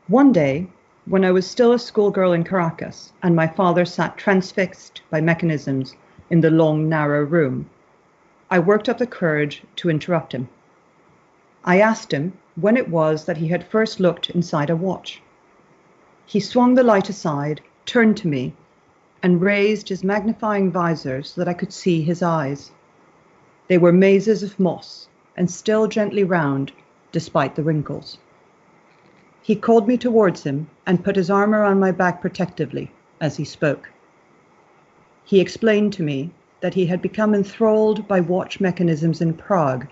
One day, when I was still a schoolgirl in Caracas and my father sat transfixed by mechanisms in the long, narrow room, I worked up the courage to interrupt him. I asked him when it was that he had first looked inside a watch. He swung the light aside, turned to me, and raised his magnifying visor so that I could see his eyes. They were mazes of moss and still gently round despite the wrinkles. He called me towards him and put his arm around my back protectively as he spoke. He explained to me that he had become enthralled by watch mechanisms in Prague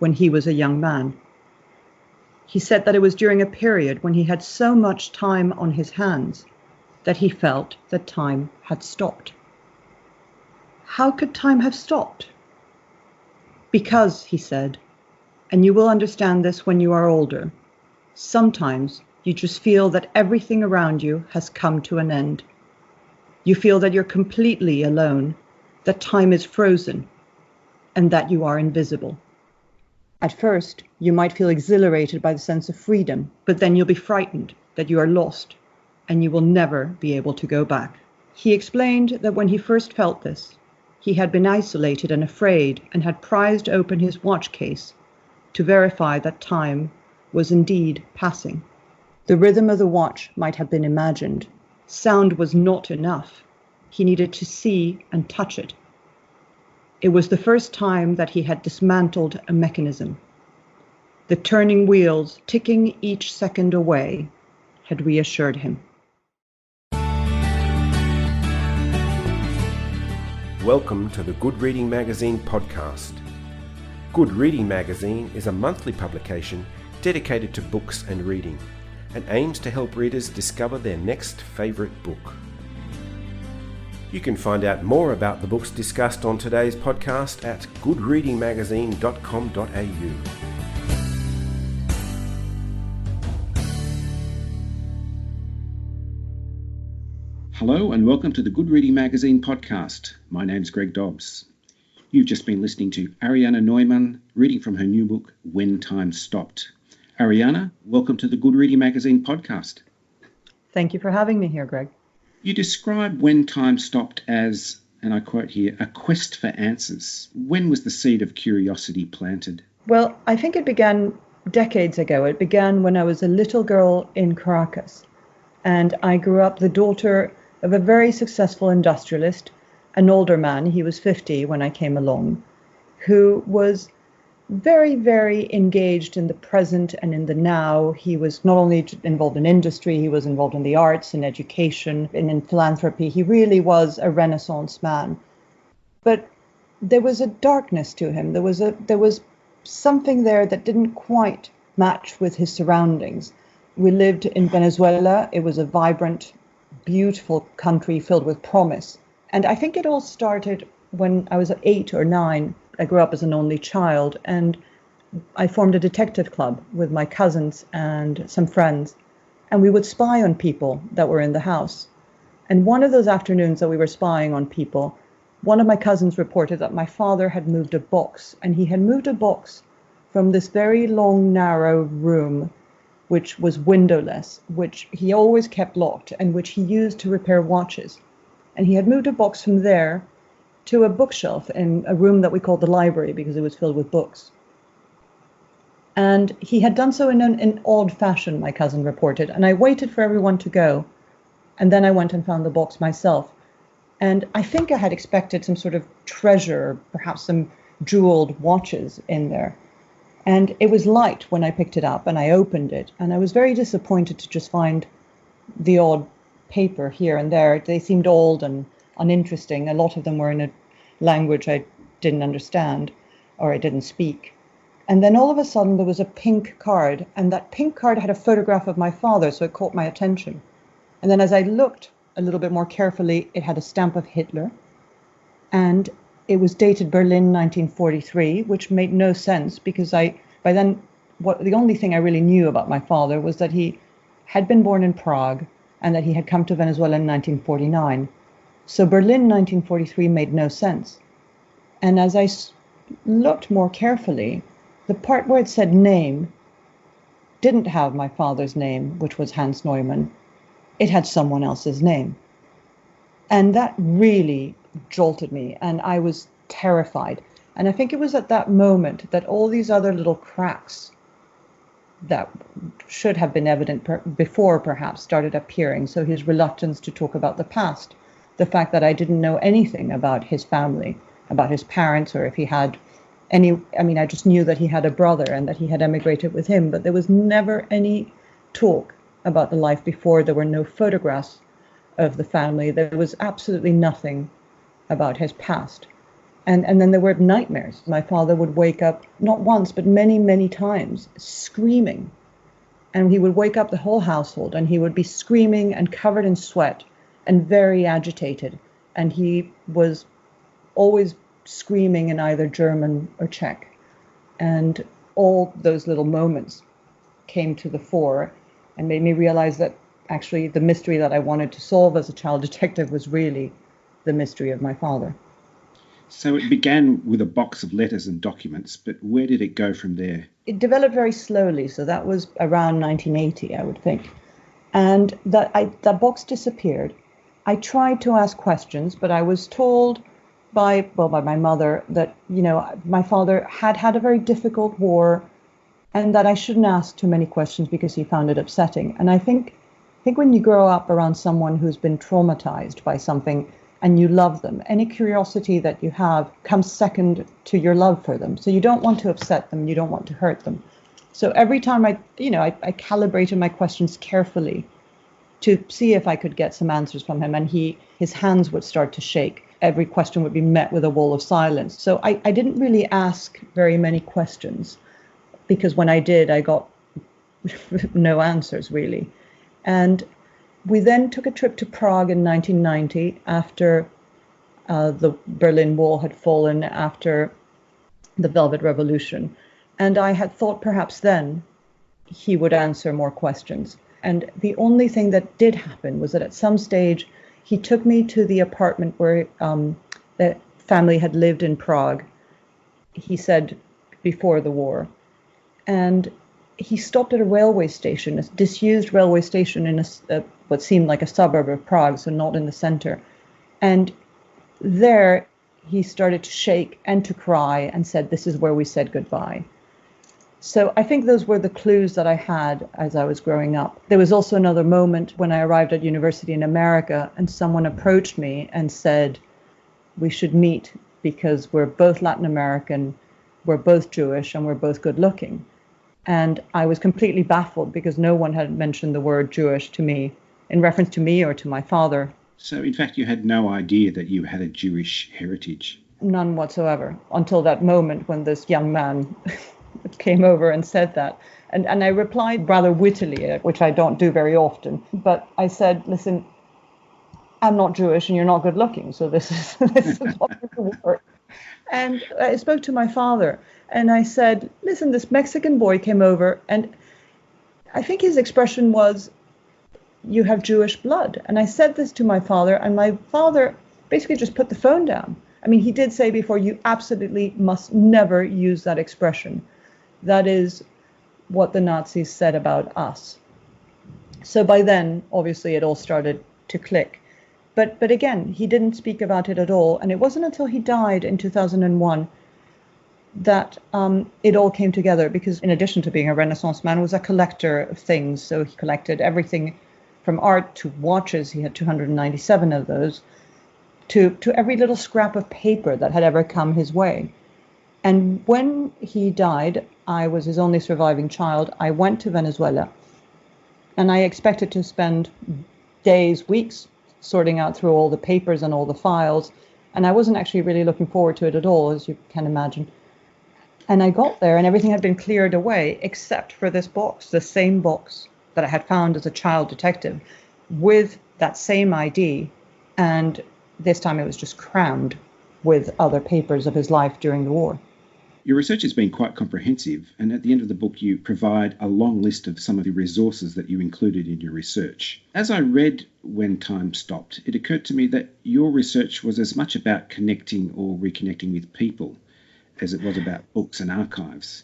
when he was a young man. He said that it was during a period when he had so much time on his hands that he felt that time had stopped. How could time have stopped? Because, he said, and you will understand this when you are older, sometimes you just feel that everything around you has come to an end. You feel that you're completely alone, that time is frozen, and that you are invisible. At first, you might feel exhilarated by the sense of freedom, but then you'll be frightened that you are lost, and you will never be able to go back. He explained that when he first felt this, he had been isolated and afraid and had prized open his watch case to verify that time was indeed passing. The rhythm of the watch might have been imagined. Sound was not enough. He needed to see and touch it. It was the first time that he had dismantled a mechanism. The turning wheels, ticking each second away, had reassured him. Welcome to the Good Reading Magazine podcast. Good Reading Magazine is a monthly publication dedicated to books and reading and aims to help readers discover their next favourite book. You can find out more about the books discussed on today's podcast at goodreadingmagazine.com.au. Hello and welcome to the Good Reading Magazine podcast. My name's Greg Dobbs. You've just been listening to Ariana Neumann reading from her new book, When Time Stopped. Ariana, welcome to the Good Reading Magazine podcast. Thank you for having me here, Greg. You describe When Time Stopped as, and I quote here, a quest for answers. When was the seed of curiosity planted? Well, I think it began decades ago. It began when I was a little girl in Caracas, and I grew up the daughter of a very successful industrialist, an older man, he was 50 when I came along, who was very, very engaged in the present and in the now. He was not only involved in industry, he was involved in the arts, in education, and in philanthropy. He really was a Renaissance man. But there was a darkness to him. There was something there that didn't quite match with his surroundings. We lived in Venezuela. It was a vibrant, beautiful country filled with promise. And I think it all started when I was 8 or 9. I grew up as an only child, and I formed a detective club with my cousins and some friends, and we would spy on people that were in the house. And one of those afternoons that we were spying on people, one of my cousins reported that my father had moved a box, and he had moved a box from this very long, narrow room, which was windowless, which he always kept locked, and which he used to repair watches. And he had moved a box from there to a bookshelf in a room that we called the library because it was filled with books. And he had done so in an odd fashion, my cousin reported, and I waited for everyone to go, and then I went and found the box myself. And I think I had expected some sort of treasure, perhaps some jeweled watches in there. And it was light when I picked it up and I opened it, and I was very disappointed to just find the odd paper here and there. They seemed old and uninteresting. A lot of them were in a language I didn't understand or I didn't speak. And then all of a sudden there was a pink card, and that pink card had a photograph of my father, so it caught my attention. And then as I looked a little bit more carefully, it had a stamp of Hitler, and it was dated Berlin 1943, which made no sense because by then the only thing I really knew about my father was that he had been born in Prague and that he had come to Venezuela in 1949. So Berlin 1943 made no sense. And as I looked more carefully, the part where it said name didn't have my father's name, which was Hans Neumann. It had someone else's name. And that really jolted me, and I was terrified. And I think it was at that moment that all these other little cracks that should have been evident before perhaps started appearing. So his reluctance to talk about the past, the fact that I didn't know anything about his family, about his parents, or if he had any, I mean, I just knew that he had a brother and that he had emigrated with him, but there was never any talk about the life before. There were no photographs of the family. There was absolutely nothing about his past. And then there were nightmares. My father would wake up, not once, but many, many times, screaming. And he would wake up the whole household, and he would be screaming and covered in sweat and very agitated. And he was always screaming in either German or Czech. And all those little moments came to the fore and made me realize that actually the mystery that I wanted to solve as a child detective was really the mystery of my father. So it began with a box of letters and documents, but where did it go from there? It developed very slowly, so that was around 1980, I would think. And that box disappeared. I tried to ask questions, but I was told by my mother that, my father had had a very difficult war and that I shouldn't ask too many questions because he found it upsetting. And I think when you grow up around someone who's been traumatized by something, and you love them, any curiosity that you have comes second to your love for them. So you don't want to upset them, you don't want to hurt them. So every time I calibrated my questions carefully to see if I could get some answers from him, and his hands would start to shake. Every question would be met with a wall of silence. So I didn't really ask very many questions, because when I did, I got no answers really. And we then took a trip to Prague in 1990 after the Berlin Wall had fallen, after the Velvet Revolution. And I had thought perhaps then he would answer more questions. And the only thing that did happen was that at some stage he took me to the apartment where the family had lived in Prague, he said, before the war. And he stopped at a railway station, a disused railway station in what seemed like a suburb of Prague, so not in the center. And there he started to shake and to cry and said, "This is where we said goodbye." So I think those were the clues that I had as I was growing up. There was also another moment when I arrived at university in America and someone approached me and said, "We should meet because we're both Latin American, we're both Jewish, and we're both good looking." And I was completely baffled because no one had mentioned the word Jewish to me in reference to me or to my father. So in fact, you had no idea that you had a Jewish heritage? None whatsoever, until that moment when this young man came over and said that. And I replied rather wittily, which I don't do very often. But I said, "Listen, I'm not Jewish and you're not good looking, so this is not going to work." And I spoke to my father and I said, "Listen, this Mexican boy came over and I think his expression was, 'You have Jewish blood.'" And I said this to my father, and my father basically just put the phone down. I mean, he did say before, "You absolutely must never use that expression. That is what the Nazis said about us." So by then, obviously, it all started to click. But again, he didn't speak about it at all. And it wasn't until he died in 2001 that it all came together, because in addition to being a Renaissance man, was a collector of things. So he collected everything from art to watches. He had 297 of those, to every little scrap of paper that had ever come his way. And when he died, I was his only surviving child. I went to Venezuela and I expected to spend days, weeks, sorting out through all the papers and all the files. And I wasn't actually really looking forward to it at all, as you can imagine. And I got there and everything had been cleared away except for this box, the same box that I had found as a child detective with that same ID. And this time it was just crammed with other papers of his life during the war. Your research has been quite comprehensive, and at the end of the book you provide a long list of some of the resources that you included in your research. As I read When Time Stopped, it occurred to me that your research was as much about connecting or reconnecting with people as it was about books and archives.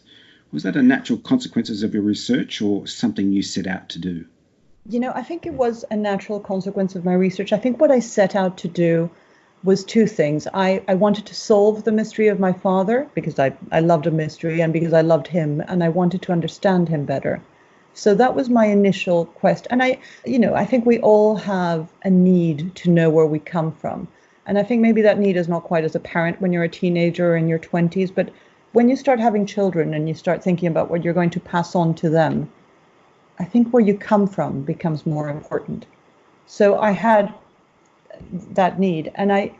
Was that a natural consequence of your research or something you set out to do? I think it was a natural consequence of my research. I think what I set out to do was two things. I wanted to solve the mystery of my father because I loved a mystery and because I loved him and I wanted to understand him better. So that was my initial quest. And I think we all have a need to know where we come from. And I think maybe that need is not quite as apparent when you're a teenager or in your 20s, but when you start having children and you start thinking about what you're going to pass on to them, I think where you come from becomes more important. So I had that need. And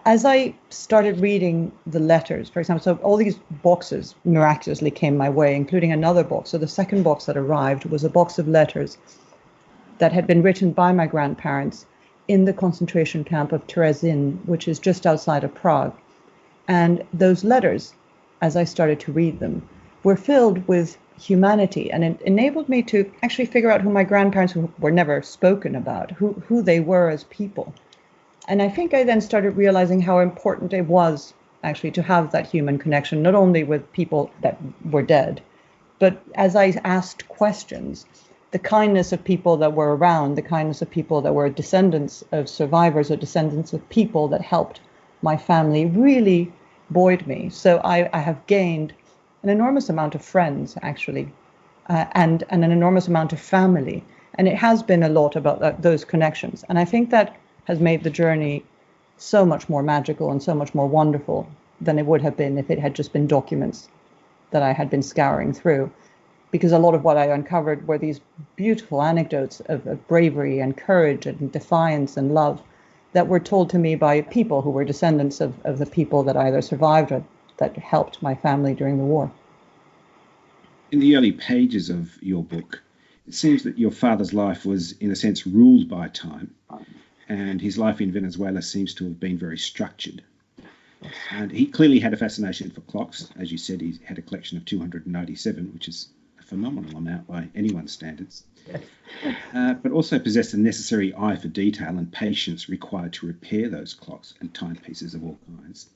as I started reading the letters, for example, so all these boxes miraculously came my way, including another box. So the second box that arrived was a box of letters that had been written by my grandparents in the concentration camp of Terezin, which is just outside of Prague. And those letters, as I started to read them, were filled with humanity, and it enabled me to actually figure out who my grandparents, who were never spoken about, who they were as people. And I think I then started realizing how important it was actually to have that human connection, not only with people that were dead, but as I asked questions, the kindness of people that were around, the kindness of people that were descendants of survivors or descendants of people that helped my family really buoyed me. So I have gained an enormous amount of friends, actually, and an enormous amount of family. And it has been a lot about those connections. And I think that has made the journey so much more magical and so much more wonderful than it would have been if it had just been documents that I had been scouring through. Because a lot of what I uncovered were these beautiful anecdotes of bravery and courage and defiance and love that were told to me by people who were descendants of the people that either survived or that helped my family during the war. In the early pages of your book, it seems that your father's life was, in a sense, ruled by time, and his life in Venezuela seems to have been very structured. And he clearly had a fascination for clocks. As you said, he had a collection of 297, which is a phenomenal amount by anyone's standards. Yes. But also possessed a necessary eye for detail and patience required to repair those clocks and timepieces of all kinds.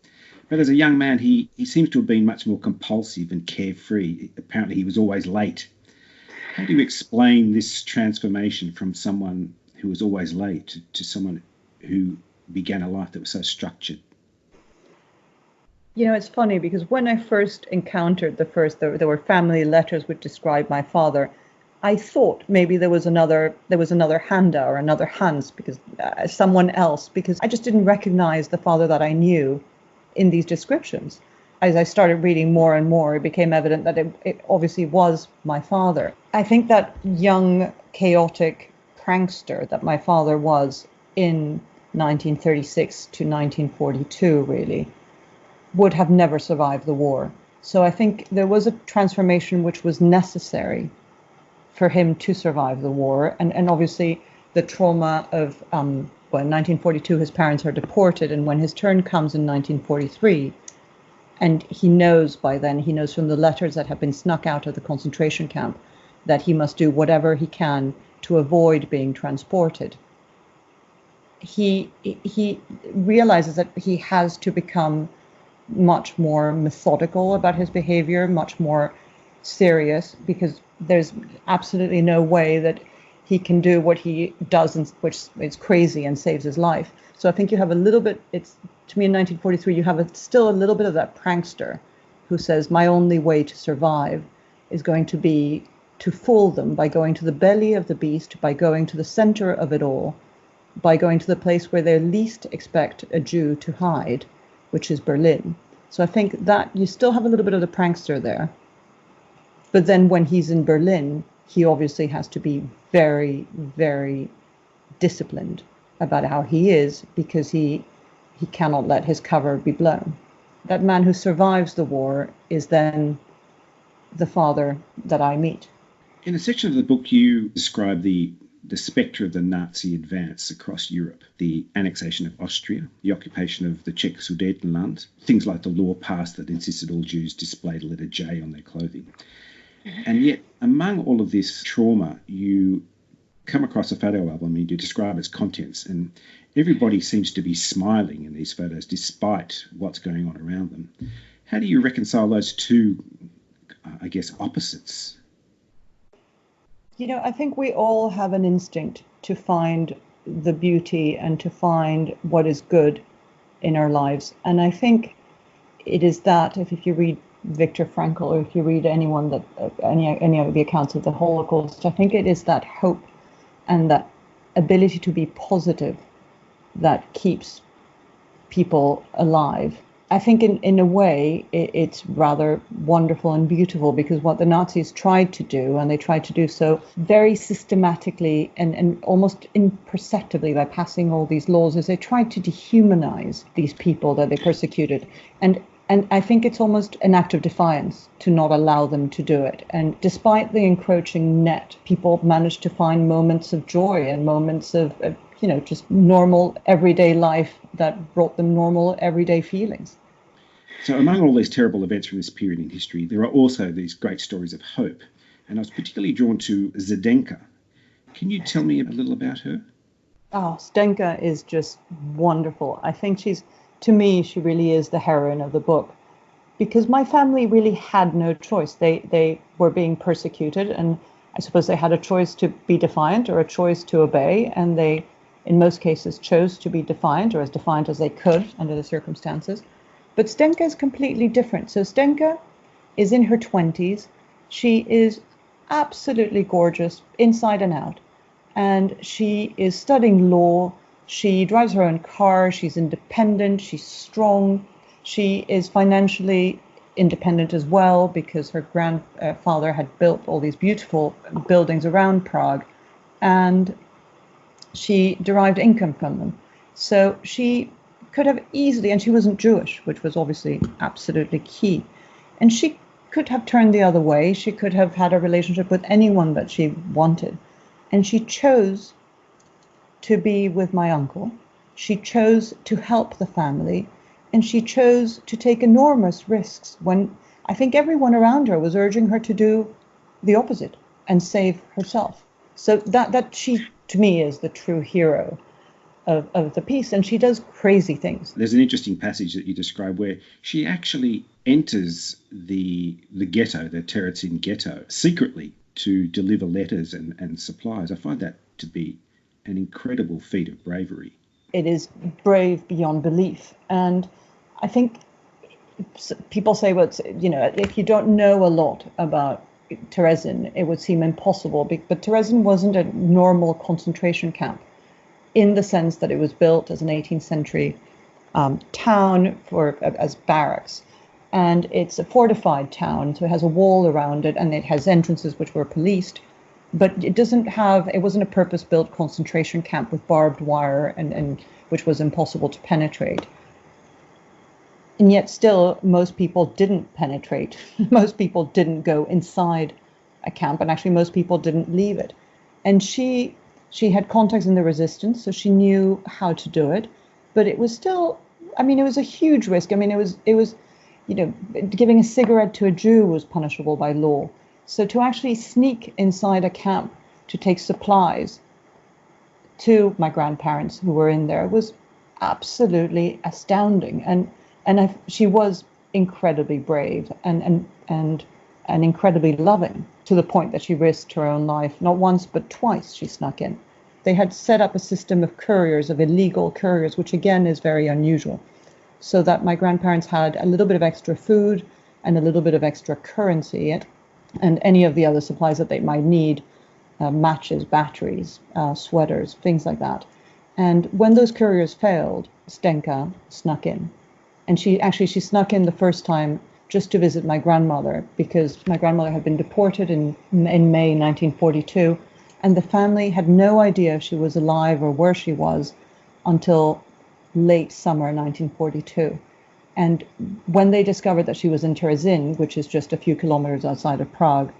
But as a young man, he seems to have been much more compulsive and carefree. Apparently, he was always late. How do you explain this transformation from someone who was always late to someone who began a life that was so structured? It's funny because when I first encountered there were family letters which described my father. I thought maybe there was another Handa or another Hans, because someone else, because I just didn't recognize the father that I knew in these descriptions. As I started reading more and more, it became evident that it obviously was my father. I think that young, chaotic prankster that my father was in 1936 to 1942, really, would have never survived the war. So I think there was a transformation which was necessary for him to survive the war. And obviously the trauma of, in 1942, his parents are deported. And when his turn comes in 1943, and he knows from the letters that have been snuck out of the concentration camp, that he must do whatever he can to avoid being transported. He realizes that he has to become much more methodical about his behavior, much more serious, because there's absolutely no way that he can do what he does, which is crazy and saves his life. So I think you have a little bit, to me in 1943, you have still a little bit of that prankster who says, my only way to survive is going to be to fool them by going to the belly of the beast, by going to the center of it all, by going to the place where they least expect a Jew to hide, which is Berlin. So I think that you still have a little bit of the prankster there. But then when he's in Berlin, he obviously has to be very, very disciplined about how he is, because he cannot let his cover be blown. That man who survives the war is then the father that I meet. In a section of the book, you describe the spectre of the Nazi advance across Europe, the annexation of Austria, the occupation of the Czech Sudetenland, things like the law passed that insisted all Jews display the letter J on their clothing. And yet, among all of this trauma, you come across a photo album and you describe its contents, and everybody seems to be smiling in these photos despite what's going on around them. How do you reconcile those two, I guess, opposites. I think we all have an instinct to find the beauty and to find what is good in our lives. And I think it is that, if you read Viktor Frankl, or if you read anyone that any of the accounts of the Holocaust, I think it is that hope and that ability to be positive that keeps people alive. I think in a way it's rather wonderful and beautiful, because what the Nazis tried to do, and they tried to do so very systematically and almost imperceptibly by passing all these laws, is they tried to dehumanize these people that they persecuted. And I think it's almost an act of defiance to not allow them to do it. And despite the encroaching net, people managed to find moments of joy and moments of just normal everyday life that brought them normal everyday feelings. So among all these terrible events from this period in history, there are also these great stories of hope. And I was particularly drawn to Zdenka. Can you tell me a little about her? Oh, Zdenka is just wonderful. I think to me, she really is the heroine of the book, because my family really had no choice. They were being persecuted, and I suppose they had a choice to be defiant or a choice to obey, and they, in most cases, chose to be defiant, or as defiant as they could under the circumstances. But Zdenka is completely different. So Zdenka is in her 20s. She is absolutely gorgeous inside and out. And she is studying law. She drives her own car. She's independent. She's strong. She is financially independent as well, because her grandfather had built all these beautiful buildings around Prague, and she derived income from them. So she could have easily, and she wasn't Jewish, which was obviously absolutely key, and she could have turned the other way. She could have had a relationship with anyone that she wanted, and she chose to be with my uncle. She chose to help the family, and she chose to take enormous risks when I think everyone around her was urging her to do the opposite and save herself. So that she, to me, is the true hero of the piece, and she does crazy things. There's an interesting passage that you describe where she actually enters the ghetto, the Terezin ghetto, secretly to deliver letters and supplies. I find that to be an incredible feat of bravery. It is brave beyond belief, and I think people say, well, if you don't know a lot about Terezin, it would seem impossible, but Terezin wasn't a normal concentration camp, in the sense that it was built as an 18th century town as barracks. And it's a fortified town, so it has a wall around it, and it has entrances which were policed. But it wasn't a purpose-built concentration camp with barbed wire and which was impossible to penetrate. And yet still, most people didn't penetrate. Most people didn't go inside a camp, and actually most people didn't leave it. And she had contacts in the resistance, so she knew how to do it. But it was still, it was a huge risk. It was, giving a cigarette to a Jew was punishable by law. So to actually sneak inside a camp to take supplies to my grandparents who were in there was absolutely astounding. And she was incredibly brave and incredibly loving, to the point that she risked her own life. Not once, but twice she snuck in. They had set up a system of couriers, of illegal couriers, which again is very unusual, so that my grandparents had a little bit of extra food and a little bit of extra currency and any of the other supplies that they might need, matches, batteries, sweaters, things like that. And when those couriers failed, Zdenka snuck in. And she snuck in the first time just to visit my grandmother, because my grandmother had been deported in May 1942, and the family had no idea if she was alive or where she was until late summer 1942. And when they discovered that she was in Terezin, which is just a few kilometers outside of Prague,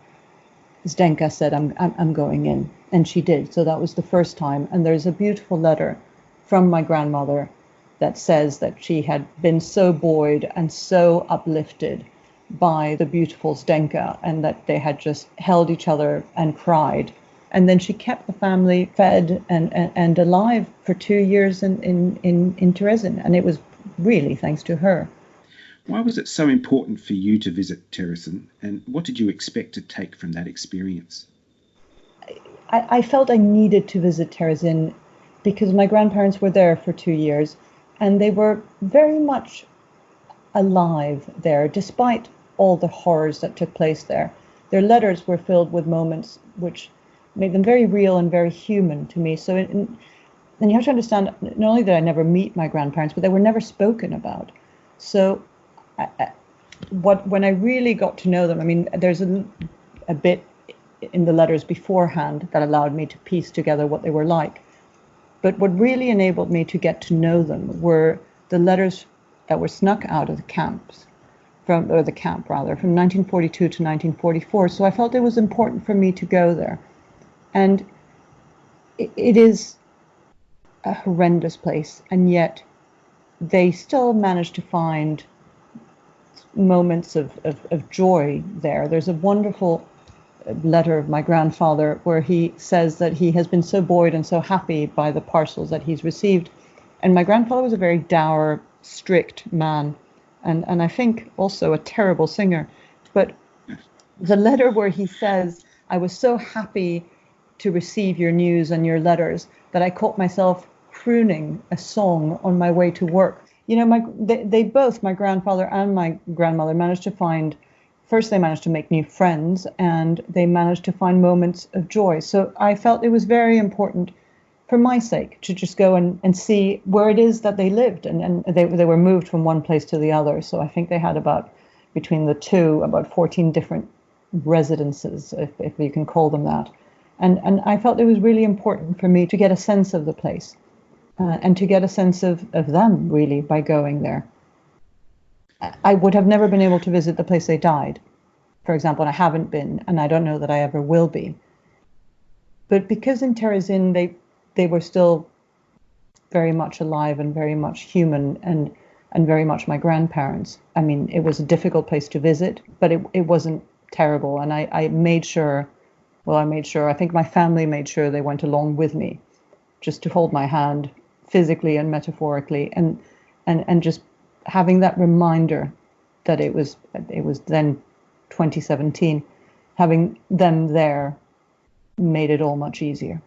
Zdenka said, I'm going in. And she did. So that was the first time. And there's a beautiful letter from my grandmother that says that she had been so buoyed and so uplifted by the beautiful Zdenka, and that they had just held each other and cried. And then she kept the family fed and alive for 2 years in Terezin. And it was really thanks to her. Why was it so important for you to visit Terracin, and what did you expect to take from that experience? I felt I needed to visit Terracin because my grandparents were there for 2 years and they were very much alive there, despite all the horrors that took place there. Their letters were filled with moments which made them very real and very human to me. And you have to understand, not only did I never meet my grandparents, but they were never spoken about. So when I really got to know them, I mean, there's a bit in the letters beforehand that allowed me to piece together what they were like. But what really enabled me to get to know them were the letters that were snuck out of the camps, from 1942 to 1944. So I felt it was important for me to go there. And it is a horrendous place, and yet they still managed to find moments of joy there. There's a wonderful letter of my grandfather where he says that he has been so buoyed and so happy by the parcels that he's received. And my grandfather was a very dour, strict man, and I think also a terrible singer. But the letter where he says, "I was so happy to receive your news and your letters that I caught myself crooning a song on my way to work." You know, they both, my grandfather and my grandmother, managed to find, first they managed to make new friends, and they managed to find moments of joy. So I felt it was very important for my sake to just go and see where it is that they lived. And they were moved from one place to the other. So I think they had between the two, about 14 different residences, if you can call them that. And I felt it was really important for me to get a sense of the place and to get a sense of them, really, by going there. I would have never been able to visit the place they died, for example, and I haven't been, and I don't know that I ever will be. But because in Terracin they were still very much alive and very much human and very much my grandparents. I mean, it was a difficult place to visit, but it wasn't terrible. And I made sure, I think my family made sure they went along with me, just to hold my hand physically and metaphorically, and just having that reminder that it was then 2017, having them there made it all much easier.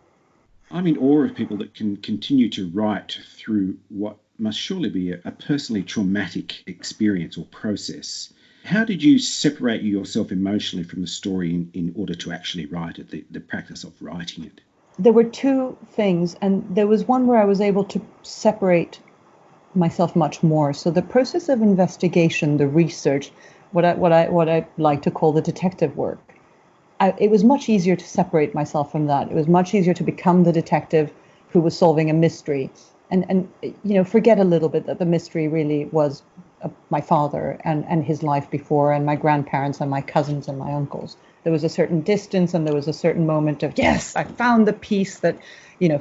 I'm in awe of people that can continue to write through what must surely be a personally traumatic experience or process. How did you separate yourself emotionally from the story in order to actually write it, the practice of writing it? There were two things, and there was one where I was able to separate myself much more. So the process of investigation, the research, what I like to call the detective work, it was much easier to separate myself from that. It was much easier to become the detective who was solving a mystery, and forget a little bit that the mystery really was my father and his life before, and my grandparents and my cousins and my uncles. There was a certain distance, and there was a certain moment of, yes, I found the piece that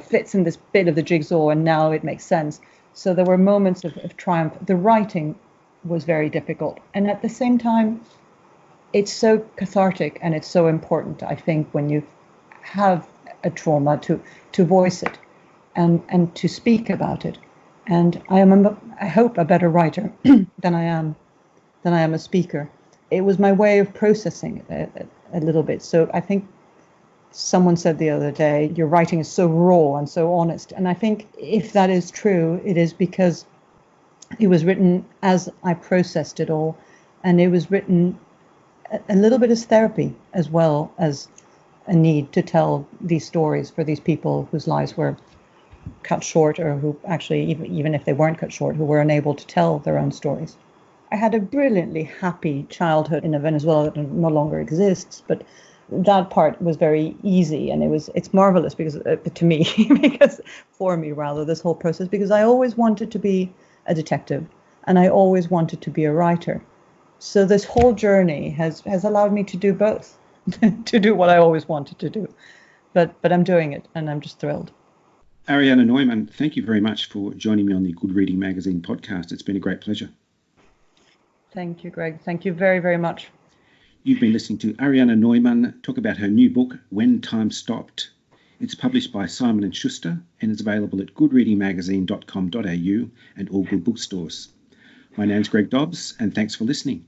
fits in this bit of the jigsaw, and now it makes sense. So there were moments of triumph. The writing was very difficult, and at the same time, it's so cathartic, and it's so important, I think, when you have a trauma to voice it and to speak about it. And I hope, a better writer than I am a speaker. It was my way of processing it a little bit. So I think someone said the other day, your writing is so raw and so honest. And I think if that is true, it is because it was written as I processed it all, and it was written a little bit as therapy, as well as a need to tell these stories for these people whose lives were cut short, or who actually, even if they weren't cut short, who were unable to tell their own stories. I had a brilliantly happy childhood in a Venezuela that no longer exists, but that part was very easy, and it's marvelous because to me, for me, this whole process, because I always wanted to be a detective, and I always wanted to be a writer. So this whole journey has allowed me to do both, to do what I always wanted to do. But I'm doing it, and I'm just thrilled. Ariana Neumann, thank you very much for joining me on the Good Reading Magazine podcast. It's been a great pleasure. Thank you, Greg. Thank you very, very much. You've been listening to Ariana Neumann talk about her new book, When Time Stopped. It's published by Simon & Schuster and is available at goodreadingmagazine.com.au and all good bookstores. My name's Greg Dobbs, and thanks for listening.